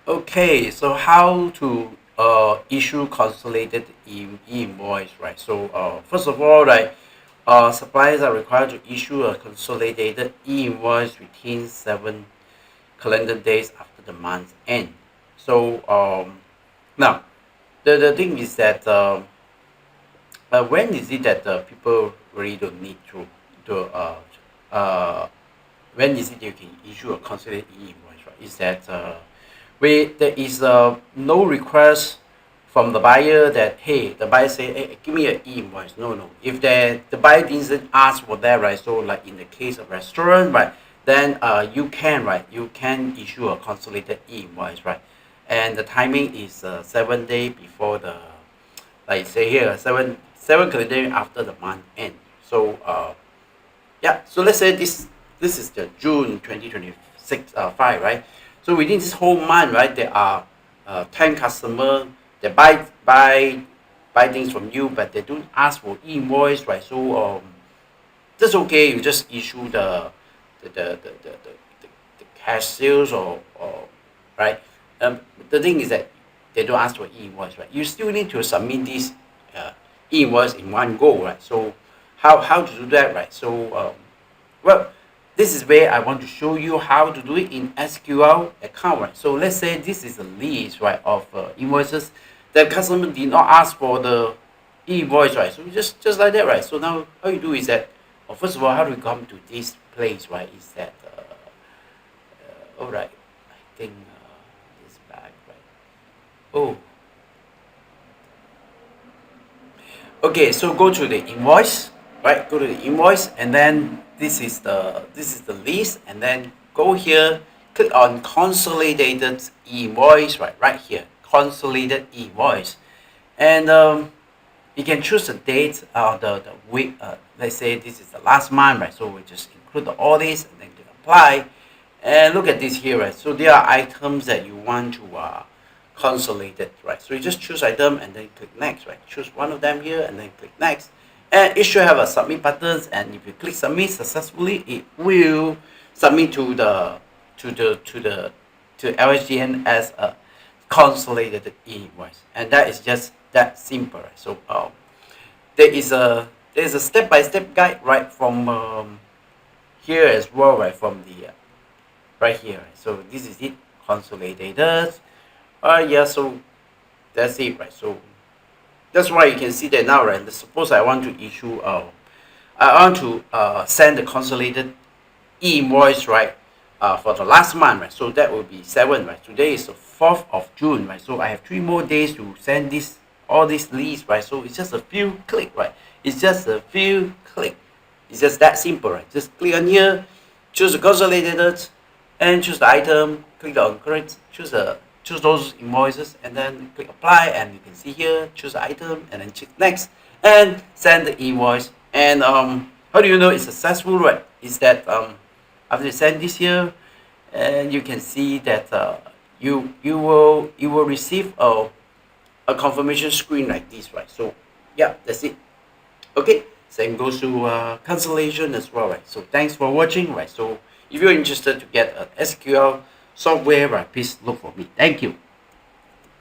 Okay, so how to issue consolidated invoice, right? So first of all, right, suppliers are required to issue a consolidated invoice within 7 calendar days after the month end. So now the thing is that when is it that people really don't need to uh, when is it you can issue a consolidated invoice, right? Is that there is no request from the buyer that hey, the buyer say hey, give me an invoice. No. If the buyer didn't ask for that, right? So like in the case of restaurant, right? Then you can issue a consolidated invoice, right? And the timing is 7 day before the, like say here, seven calendar after the month end. So yeah, so let's say this is the June 2026 5, right? So within this whole month, right, there are 10 customers that buy things from you, but they don't ask for invoice, right? So that's okay. You just issue the the the, the, the, the cash sales or right. The thing is that they don't ask for invoice, right? You still need to submit this uh, invoice in one go, right? So how to do that, right? So well, this is where I want to show you how to do it in SQL account, right? So let's say this is a list, right, of invoices that customer did not ask for the invoice, right? So just like that, right? So now how you do is that, first of all, how do we come to this place, right? Is that all right? I think this back, right? Oh, okay. So go to the invoice, right? Go to the invoice, and then this is the list, and then go here, click on consolidated invoice, right here, consolidated invoice, and you can choose the date, the week. Let's say this is the last month, right? So we just include all this and then click apply, and look at this here, right? So there are items that you want to consolidate, right? So you just choose item and then click next, right? Choose one of them here and then click next, and it should have a submit buttons. And if you click submit successfully, it will submit to LHDN as a consolidated invoice, and that is just that simple, right? So there is a step-by-step guide right from here as well, right, from the right here, right? So this is it, consolidated. Yeah, so that's it, right? So that's why you can see that now, right? Suppose I want to issue I want to send the consolidated invoice, right, for the last month, right? So that will be 7, right? Today is the 4th of June, right? So I have 3 more days to send this all these leads, right? So it's just a few click, right? It's just a few click. It's just that simple, right? Just click on here, choose the consolidated, and choose the item. Click on correct, choose those invoices, and then click apply, and you can see here, choose the item, and then click next, and send the invoice. And how do you know it's successful, right? Is that after you send this here, and you can see that you will receive a confirmation screen like this, right? So yeah, that's it. Okay, same goes to cancellation as well, right? So thanks for watching, right? So if you're interested to get an SQL software, right, please look for me. Thank you.